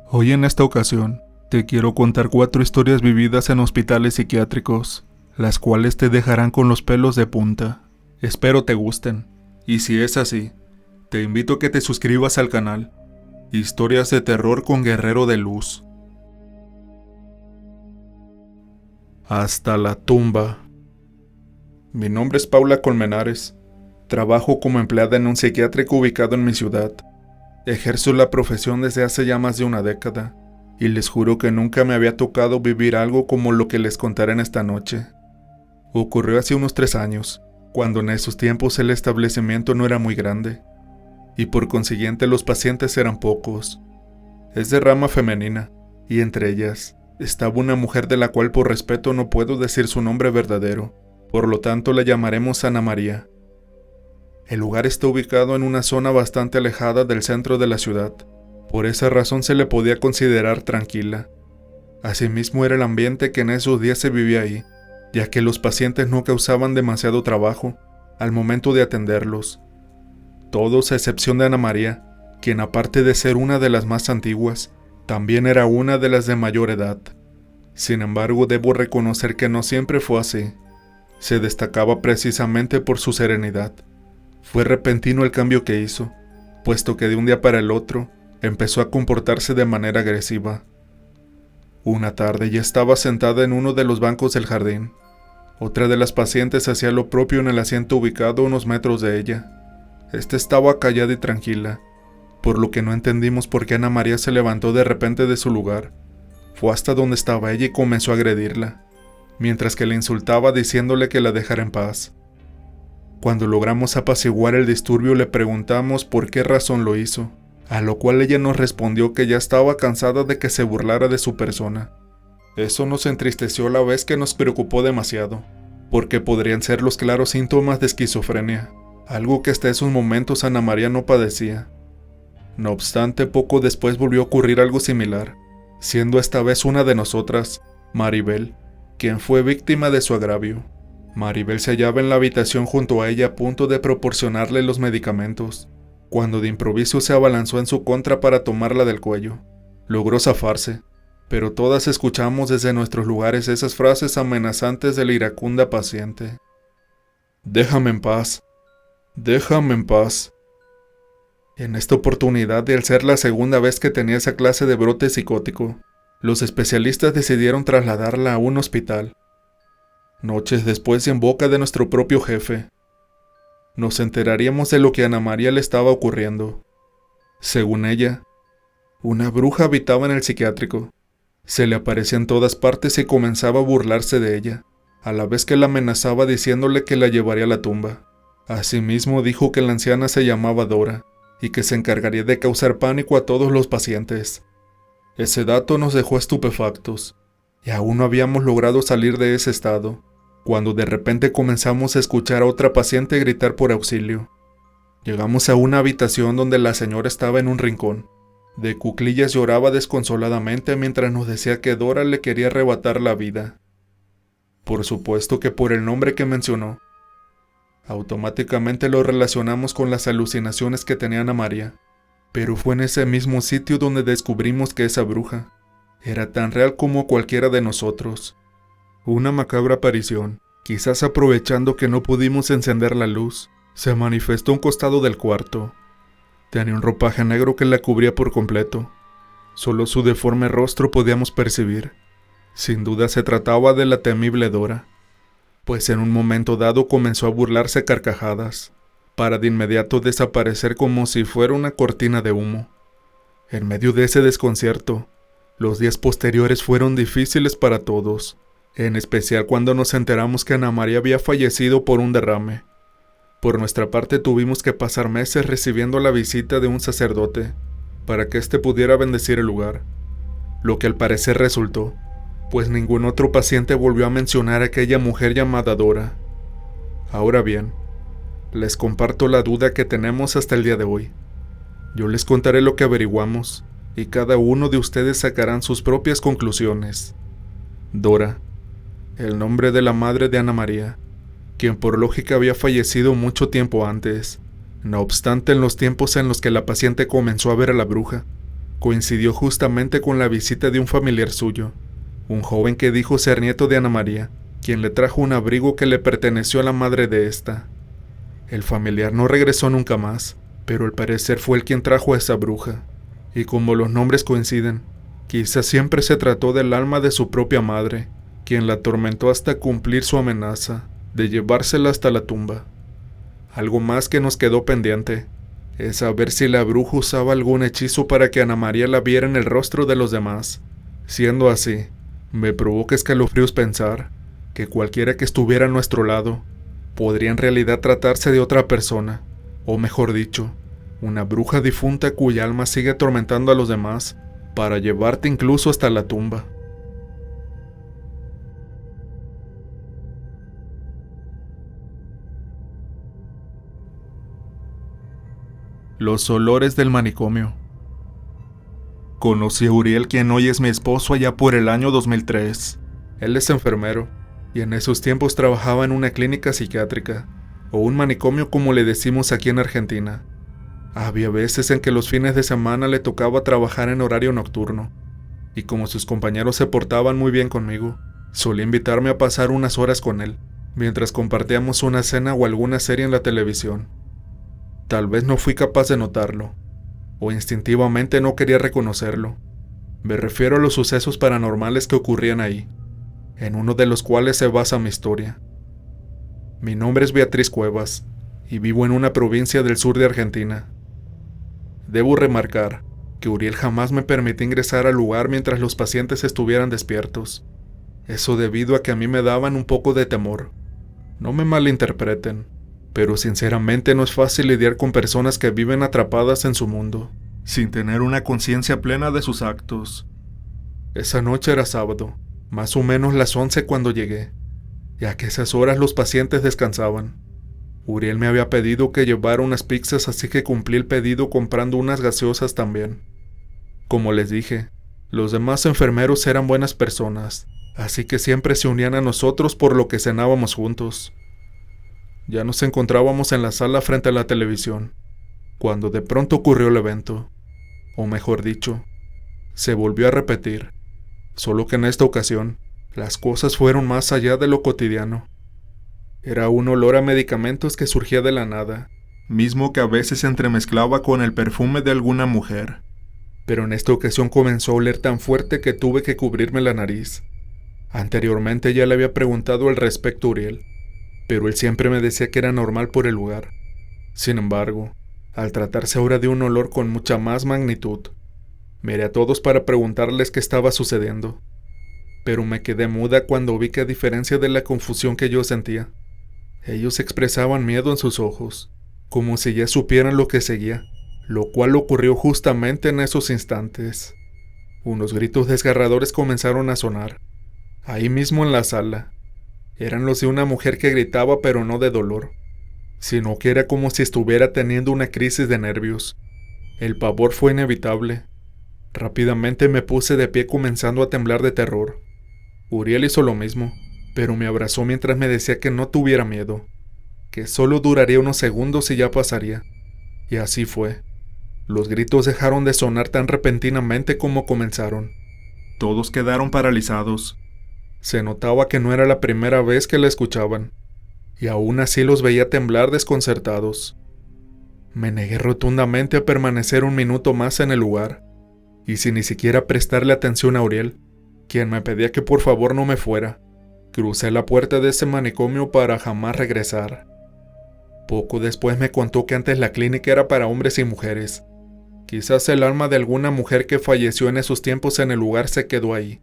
Hoy en esta ocasión, te quiero contar 4 historias vividas en hospitales psiquiátricos, las cuales te dejarán con los pelos de punta. Espero te gusten, y si es así, te invito a que te suscribas al canal. Historias de terror con Guerrero de Luz. Hasta la tumba. Mi nombre es Paula Colmenares. Trabajo como empleada en un psiquiátrico ubicado en mi ciudad. Ejerzo la profesión desde hace ya más de una década, y les juro que nunca me había tocado vivir algo como lo que les contaré en esta noche. Ocurrió hace unos 3 años, cuando en esos tiempos el establecimiento no era muy grande, y por consiguiente los pacientes eran pocos. Es de rama femenina, y entre ellas estaba una mujer de la cual por respeto no puedo decir su nombre verdadero, por lo tanto la llamaremos Ana María. El lugar está ubicado en una zona bastante alejada del centro de la ciudad. Por esa razón se le podía considerar tranquila. Asimismo era el ambiente que en esos días se vivía ahí, ya que los pacientes no causaban demasiado trabajo al momento de atenderlos. Todos a excepción de Ana María, quien aparte de ser una de las más antiguas, también era una de las de mayor edad. Sin embargo, debo reconocer que no siempre fue así. Se destacaba precisamente por su serenidad. Fue repentino el cambio que hizo, puesto que de un día para el otro empezó a comportarse de manera agresiva. Una tarde ya estaba sentada en uno de los bancos del jardín. Otra de las pacientes hacía lo propio en el asiento ubicado a unos metros de ella. Esta estaba callada y tranquila, por lo que no entendimos por qué Ana María se levantó de repente de su lugar. Fue hasta donde estaba ella y comenzó a agredirla, mientras que le insultaba diciéndole que la dejara en paz. Cuando logramos apaciguar el disturbio le preguntamos por qué razón lo hizo, a lo cual ella nos respondió que ya estaba cansada de que se burlara de su persona. Eso nos entristeció a la vez que nos preocupó demasiado, porque podrían ser los claros síntomas de esquizofrenia, algo que hasta esos momentos Ana María no padecía. No obstante, poco después volvió a ocurrir algo similar, siendo esta vez una de nosotras, Maribel, quien fue víctima de su agravio. Maribel se hallaba en la habitación junto a ella a punto de proporcionarle los medicamentos, cuando de improviso se abalanzó en su contra para tomarla del cuello. Logró zafarse, pero todas escuchamos desde nuestros lugares esas frases amenazantes de la iracunda paciente. «Déjame en paz, déjame en paz». En esta oportunidad, y al ser la segunda vez que tenía esa clase de brote psicótico, los especialistas decidieron trasladarla a un hospital. Noches después, y en boca de nuestro propio jefe, nos enteraríamos de lo que a Ana María le estaba ocurriendo. Según ella, una bruja habitaba en el psiquiátrico. Se le aparecía en todas partes y comenzaba a burlarse de ella, a la vez que la amenazaba diciéndole que la llevaría a la tumba. Asimismo dijo que la anciana se llamaba Dora, y que se encargaría de causar pánico a todos los pacientes. Ese dato nos dejó estupefactos, y aún no habíamos logrado salir de ese estado, cuando de repente comenzamos a escuchar a otra paciente gritar por auxilio. Llegamos a una habitación donde la señora estaba en un rincón. De cuclillas lloraba desconsoladamente mientras nos decía que Dora le quería arrebatar la vida. Por supuesto que por el nombre que mencionó. Automáticamente lo relacionamos con las alucinaciones que tenía Ana María, pero fue en ese mismo sitio donde descubrimos que esa bruja era tan real como cualquiera de nosotros. Una macabra aparición, quizás aprovechando que no pudimos encender la luz, se manifestó a un costado del cuarto. Tenía un ropaje negro que la cubría por completo. Solo su deforme rostro podíamos percibir. Sin duda se trataba de la temible Dora, pues en un momento dado comenzó a burlarse a carcajadas, para de inmediato desaparecer como si fuera una cortina de humo. En medio de ese desconcierto, los días posteriores fueron difíciles para todos, en especial cuando nos enteramos que Ana María había fallecido por un derrame. Por nuestra parte tuvimos que pasar meses recibiendo la visita de un sacerdote, para que éste pudiera bendecir el lugar, lo que al parecer resultó, pues ningún otro paciente volvió a mencionar a aquella mujer llamada Dora. Ahora bien, les comparto la duda que tenemos hasta el día de hoy. Yo les contaré lo que averiguamos, y cada uno de ustedes sacarán sus propias conclusiones. Dora, el nombre de la madre de Ana María, quien por lógica había fallecido mucho tiempo antes. No obstante, en los tiempos en los que la paciente comenzó a ver a la bruja, coincidió justamente con la visita de un familiar suyo, un joven que dijo ser nieto de Ana María, quien le trajo un abrigo que le perteneció a la madre de esta. El familiar no regresó nunca más, pero al parecer fue el quien trajo a esa bruja, y como los nombres coinciden, quizás siempre se trató del alma de su propia madre, quien la atormentó hasta cumplir su amenaza de llevársela hasta la tumba. Algo más que nos quedó pendiente es saber si la bruja usaba algún hechizo para que Ana María la viera en el rostro de los demás. Siendo así, me provoca escalofríos pensar que cualquiera que estuviera a nuestro lado podría en realidad tratarse de otra persona, o mejor dicho, una bruja difunta cuya alma sigue atormentando a los demás para llevarte incluso hasta la tumba. Los olores del manicomio. Conocí a Uriel, quien hoy es mi esposo, allá por el año 2003. Él es enfermero, y en esos tiempos trabajaba en una clínica psiquiátrica, o un manicomio como le decimos aquí en Argentina. Había veces en que los fines de semana le tocaba trabajar en horario nocturno, y como sus compañeros se portaban muy bien conmigo, solía invitarme a pasar unas horas con él, mientras compartíamos una cena o alguna serie en la televisión. Tal vez no fui capaz de notarlo, o instintivamente no quería reconocerlo. Me refiero a los sucesos paranormales que ocurrían ahí, en uno de los cuales se basa mi historia. Mi nombre es Beatriz Cuevas, y vivo en una provincia del sur de Argentina. Debo remarcar que Uriel jamás me permitió ingresar al lugar mientras los pacientes estuvieran despiertos. Eso debido a que a mí me daban un poco de temor. No me malinterpreten, pero sinceramente no es fácil lidiar con personas que viven atrapadas en su mundo, sin tener una conciencia plena de sus actos. Esa noche era sábado, más o menos las 11 cuando llegué, ya que a esas horas los pacientes descansaban. Uriel me había pedido que llevara unas pizzas, así que cumplí el pedido comprando unas gaseosas también. Como les dije, los demás enfermeros eran buenas personas, así que siempre se unían a nosotros por lo que cenábamos juntos. Ya nos encontrábamos en la sala frente a la televisión, cuando de pronto ocurrió el evento, o mejor dicho, se volvió a repetir, solo que en esta ocasión, las cosas fueron más allá de lo cotidiano. Era un olor a medicamentos que surgía de la nada, mismo que a veces se entremezclaba con el perfume de alguna mujer, pero en esta ocasión comenzó a oler tan fuerte que tuve que cubrirme la nariz. Anteriormente ya le había preguntado al respecto a Uriel, pero él siempre me decía que era normal por el lugar. Sin embargo, al tratarse ahora de un olor con mucha más magnitud, miré a todos para preguntarles qué estaba sucediendo, pero me quedé muda cuando vi que, a diferencia de la confusión que yo sentía, ellos expresaban miedo en sus ojos, como si ya supieran lo que seguía, lo cual ocurrió justamente en esos instantes. Unos gritos desgarradores comenzaron a sonar, ahí mismo en la sala. Eran los de una mujer que gritaba, pero no de dolor, sino que era como si estuviera teniendo una crisis de nervios. El pavor fue inevitable. Rápidamente me puse de pie, comenzando a temblar de terror. Uriel hizo lo mismo, pero me abrazó mientras me decía que no tuviera miedo, que solo duraría unos segundos y ya pasaría. Y así fue. Los gritos dejaron de sonar tan repentinamente como comenzaron. Todos quedaron paralizados. Se notaba que no era la primera vez que la escuchaban, y aún así los veía temblar desconcertados. Me negué rotundamente a permanecer un minuto más en el lugar, y sin ni siquiera prestarle atención a Uriel, quien me pedía que por favor no me fuera, crucé la puerta de ese manicomio para jamás regresar. Poco después me contó que antes la clínica era para hombres y mujeres. Quizás el alma de alguna mujer que falleció en esos tiempos en el lugar se quedó ahí,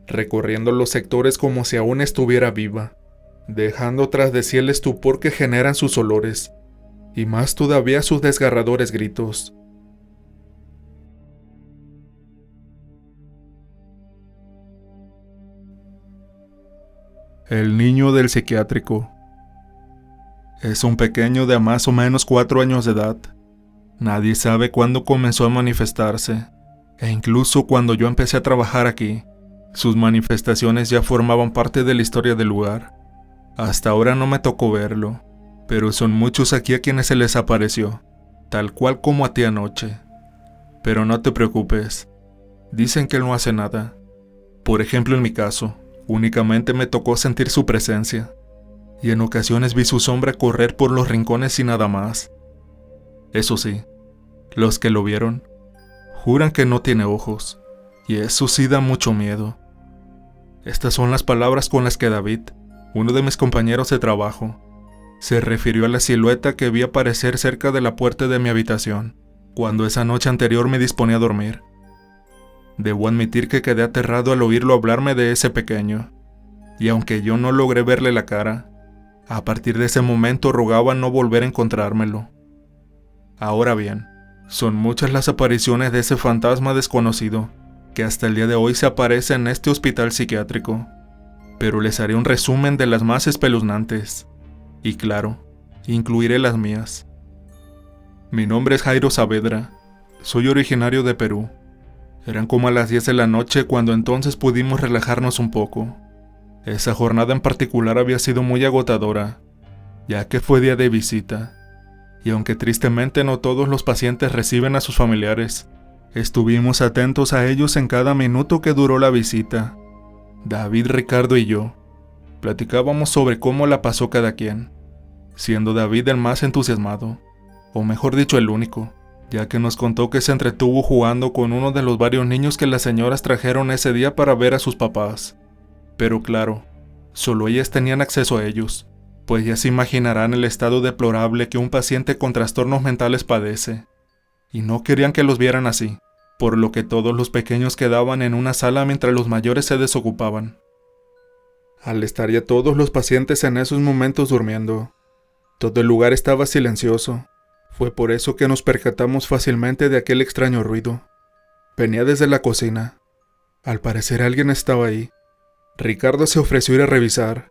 recorriendo los sectores como si aún estuviera viva, dejando tras de sí el estupor que generan sus olores, y más todavía sus desgarradores gritos. El niño del psiquiátrico. Es un pequeño de más o menos 4 años de edad. Nadie sabe cuándo comenzó a manifestarse, e incluso cuando yo empecé a trabajar aquí, sus manifestaciones ya formaban parte de la historia del lugar. Hasta ahora no me tocó verlo, pero son muchos aquí a quienes se les apareció, tal cual como a ti anoche. Pero no te preocupes, dicen que él no hace nada. Por ejemplo, en mi caso, únicamente me tocó sentir su presencia, y en ocasiones vi su sombra correr por los rincones y nada más. Eso sí, los que lo vieron juran que no tiene ojos, y eso sí da mucho miedo. Estas son las palabras con las que David, uno de mis compañeros de trabajo, se refirió a la silueta que vi aparecer cerca de la puerta de mi habitación, cuando esa noche anterior me disponía a dormir. Debo admitir que quedé aterrado al oírlo hablarme de ese pequeño, y aunque yo no logré verle la cara, a partir de ese momento rogaba no volver a encontrármelo. Ahora bien, son muchas las apariciones de ese fantasma desconocido, que hasta el día de hoy se aparece en este hospital psiquiátrico, pero les haré un resumen de las más espeluznantes, y claro, incluiré las mías. Mi nombre es Jairo Saavedra, soy originario de Perú. Eran como a las 10 de la noche cuando entonces pudimos relajarnos un poco. Esa jornada en particular había sido muy agotadora, ya que fue día de visita, y aunque tristemente no todos los pacientes reciben a sus familiares, estuvimos atentos a ellos en cada minuto que duró la visita. David, Ricardo y yo platicábamos sobre cómo la pasó cada quien, siendo David el más entusiasmado, o mejor dicho el único, ya que nos contó que se entretuvo jugando con uno de los varios niños que las señoras trajeron ese día para ver a sus papás. Pero claro, solo ellas tenían acceso a ellos, pues ya se imaginarán el estado deplorable que un paciente con trastornos mentales padece, y no querían que los vieran así, por lo que todos los pequeños quedaban en una sala mientras los mayores se desocupaban. Al estar ya todos los pacientes en esos momentos durmiendo, todo el lugar estaba silencioso. Fue por eso que nos percatamos fácilmente de aquel extraño ruido. Venía desde la cocina. Al parecer alguien estaba ahí. Ricardo se ofreció a ir a revisar.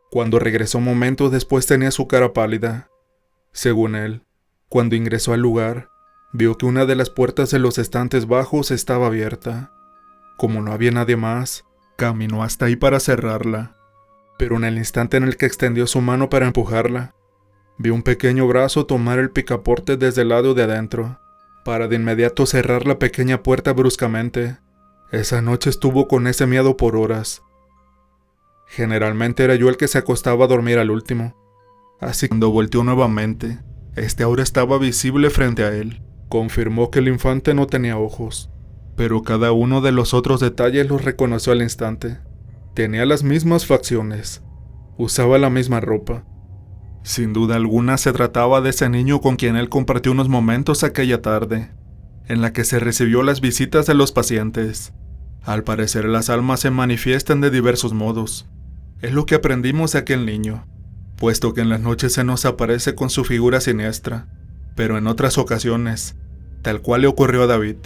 Cuando regresó momentos después tenía su cara pálida. Según él, cuando ingresó al lugar, vio que una de las puertas de los estantes bajos estaba abierta. Como no había nadie más, caminó hasta ahí para cerrarla. Pero en el instante en el que extendió su mano para empujarla, vio un pequeño brazo tomar el picaporte desde el lado de adentro, para de inmediato cerrar la pequeña puerta bruscamente. Esa noche estuvo con ese miedo por horas. Generalmente era yo el que se acostaba a dormir al último, así que cuando volteó nuevamente, este ahora estaba visible frente a él. Confirmó que el infante no tenía ojos, pero cada uno de los otros detalles los reconoció al instante. Tenía las mismas facciones, usaba la misma ropa. Sin duda alguna se trataba de ese niño con quien él compartió unos momentos aquella tarde, en la que se recibió las visitas de los pacientes. Al parecer las almas se manifiestan de diversos modos. Es lo que aprendimos de aquel niño, puesto que en las noches se nos aparece con su figura siniestra, pero en otras ocasiones, tal cual le ocurrió a David,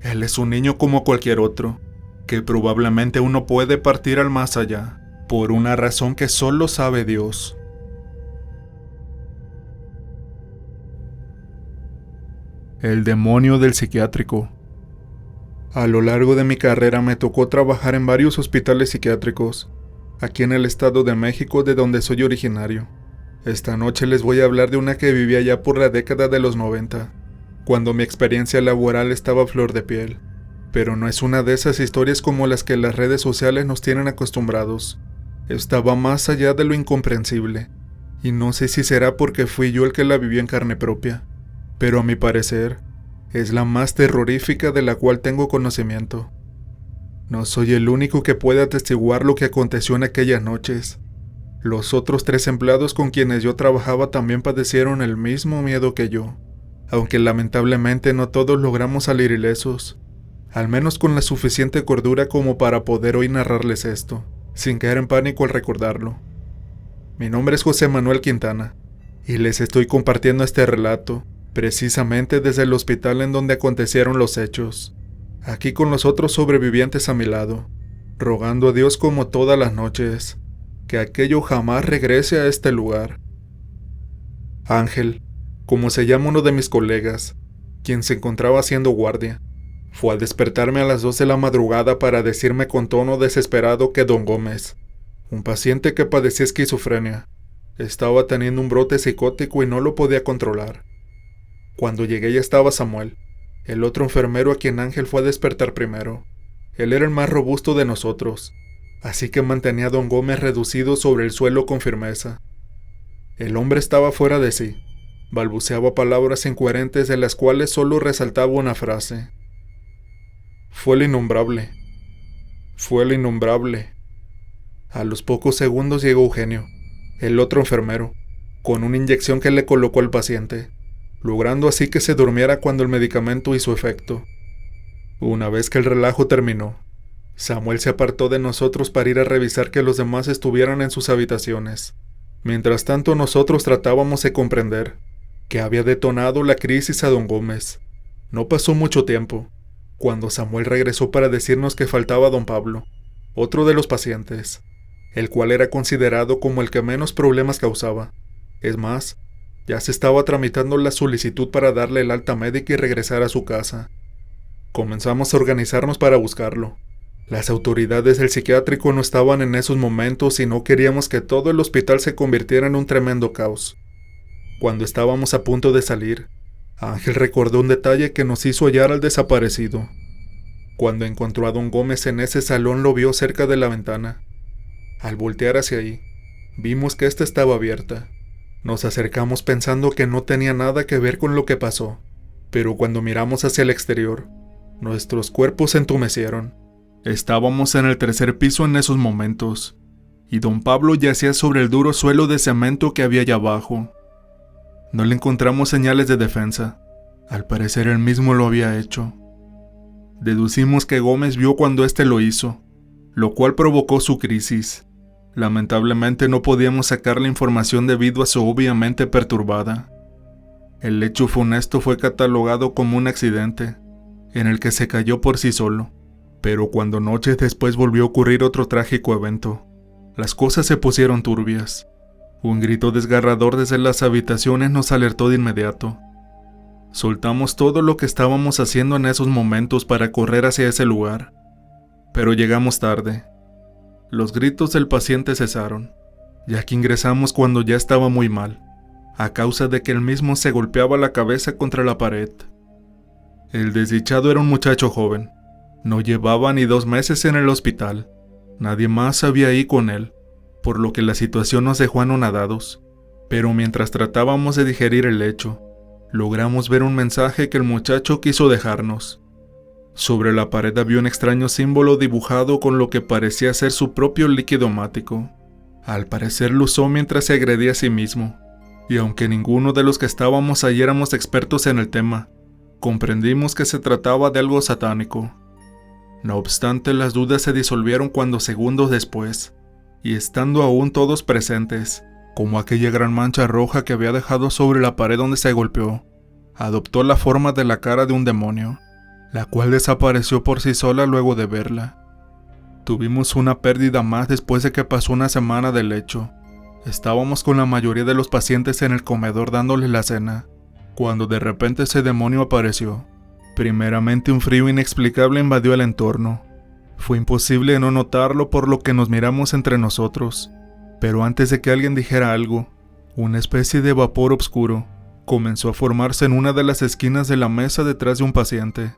él es un niño como cualquier otro, que probablemente uno puede partir al más allá, por una razón que solo sabe Dios. El demonio del psiquiátrico. A lo largo de mi carrera me tocó trabajar en varios hospitales psiquiátricos, aquí en el estado de México, de donde soy originario. Esta noche les voy a hablar de una que vivía ya por la década de los 90, cuando mi experiencia laboral estaba a flor de piel. Pero no es una de esas historias como las que las redes sociales nos tienen acostumbrados. Estaba más allá de lo incomprensible, y no sé si será porque fui yo el que la vivió en carne propia, pero a mi parecer, es la más terrorífica de la cual tengo conocimiento. No soy el único que puede atestiguar lo que aconteció en aquellas noches. Los otros 3 empleados con quienes yo trabajaba también padecieron el mismo miedo que yo, aunque lamentablemente no todos logramos salir ilesos, al menos con la suficiente cordura como para poder hoy narrarles esto, sin caer en pánico al recordarlo. Mi nombre es José Manuel Quintana, y les estoy compartiendo este relato, precisamente desde el hospital en donde acontecieron los hechos, aquí con los otros sobrevivientes a mi lado, rogando a Dios como todas las noches, que aquello jamás regrese a este lugar. Ángel, como se llama uno de mis colegas, quien se encontraba haciendo guardia, fue al despertarme a las 2 de la madrugada para decirme con tono desesperado que don Gómez, un paciente que padecía esquizofrenia, estaba teniendo un brote psicótico y no lo podía controlar. Cuando llegué ya estaba Samuel, el otro enfermero a quien Ángel fue a despertar primero. Él era el más robusto de nosotros, así que mantenía a don Gómez reducido sobre el suelo con firmeza. El hombre estaba fuera de sí. Balbuceaba palabras incoherentes de las cuales solo resaltaba una frase. Fue el innombrable. Fue el innombrable. A los pocos segundos llegó Eugenio, el otro enfermero, con una inyección que le colocó al paciente, logrando así que se durmiera cuando el medicamento hizo efecto. Una vez que el relajo terminó, Samuel se apartó de nosotros para ir a revisar que los demás estuvieran en sus habitaciones. Mientras tanto, nosotros tratábamos de comprender que había detonado la crisis a don Gómez. No pasó mucho tiempo, cuando Samuel regresó para decirnos que faltaba don Pablo, otro de los pacientes, el cual era considerado como el que menos problemas causaba. Es más, ya se estaba tramitando la solicitud para darle el alta médica y regresar a su casa. Comenzamos a organizarnos para buscarlo. Las autoridades del psiquiátrico no estaban en esos momentos y no queríamos que todo el hospital se convirtiera en un tremendo caos. Cuando estábamos a punto de salir, Ángel recordó un detalle que nos hizo hallar al desaparecido. Cuando encontró a don Gómez en ese salón, lo vio cerca de la ventana. Al voltear hacia ahí, vimos que ésta estaba abierta. Nos acercamos pensando que no tenía nada que ver con lo que pasó, pero cuando miramos hacia el exterior, nuestros cuerpos se entumecieron. Estábamos en el tercer piso en esos momentos, y don Pablo yacía sobre el duro suelo de cemento que había allá abajo. No le encontramos señales de defensa. Al parecer él mismo lo había hecho. Deducimos que Gómez vio cuando éste lo hizo, lo cual provocó su crisis. Lamentablemente no podíamos sacar la información debido a su obvia mente perturbada. El hecho funesto fue catalogado como un accidente, en el que se cayó por sí solo. Pero cuando noches después volvió a ocurrir otro trágico evento, las cosas se pusieron turbias. Un grito desgarrador desde las habitaciones nos alertó de inmediato. Soltamos todo lo que estábamos haciendo en esos momentos para correr hacia ese lugar. Pero llegamos tarde. Los gritos del paciente cesaron, ya que ingresamos cuando ya estaba muy mal, a causa de que él mismo se golpeaba la cabeza contra la pared. El desdichado era un muchacho joven. No llevaba ni 2 meses en el hospital. Nadie más había ahí con él, por lo que la situación nos dejó anonadados. Pero mientras tratábamos de digerir el hecho, logramos ver un mensaje que el muchacho quiso dejarnos. Sobre la pared había un extraño símbolo dibujado con lo que parecía ser su propio líquido hemático. Al parecer lo usó mientras se agredía a sí mismo, y aunque ninguno de los que estábamos allí éramos expertos en el tema, comprendimos que se trataba de algo satánico. No obstante, las dudas se disolvieron cuando segundos después, y estando aún todos presentes, como aquella gran mancha roja que había dejado sobre la pared donde se golpeó, adoptó la forma de la cara de un demonio, la cual desapareció por sí sola luego de verla. Tuvimos una pérdida más después de que pasó una semana del hecho. Estábamos con la mayoría de los pacientes en el comedor dándoles la cena, cuando de repente ese demonio apareció. Primeramente un frío inexplicable invadió el entorno. Fue imposible no notarlo por lo que nos miramos entre nosotros, pero antes de que alguien dijera algo, una especie de vapor oscuro comenzó a formarse en una de las esquinas de la mesa detrás de un paciente,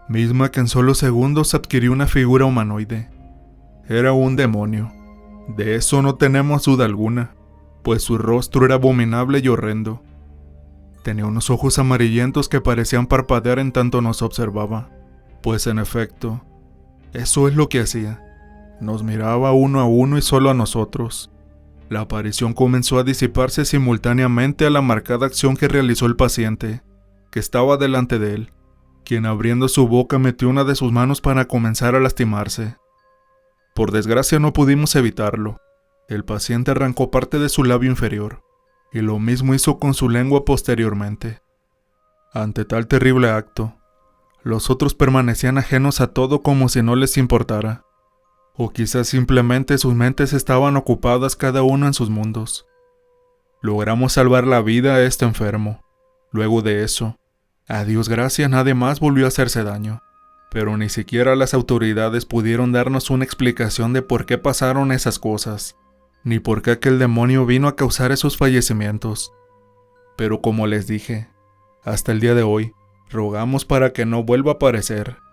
misma que en solo segundos adquirió una figura humanoide. Era un demonio. De eso no tenemos duda alguna, pues su rostro era abominable y horrendo. Tenía unos ojos amarillentos que parecían parpadear en tanto nos observaba, pues en efecto, eso es lo que hacía. Nos miraba uno a uno y solo a nosotros. La aparición comenzó a disiparse simultáneamente a la marcada acción que realizó el paciente, que estaba delante de él, quien abriendo su boca metió una de sus manos para comenzar a lastimarse. Por desgracia no pudimos evitarlo. El paciente arrancó parte de su labio inferior, y lo mismo hizo con su lengua posteriormente. Ante tal terrible acto, los otros permanecían ajenos a todo como si no les importara, o quizás simplemente sus mentes estaban ocupadas cada uno en sus mundos. Logramos salvar la vida a este enfermo. Luego de eso, a Dios gracias, nadie más volvió a hacerse daño, pero ni siquiera las autoridades pudieron darnos una explicación de por qué pasaron esas cosas, ni por qué aquel demonio vino a causar esos fallecimientos. Pero como les dije, hasta el día de hoy, Rogamos para que no vuelva a aparecer.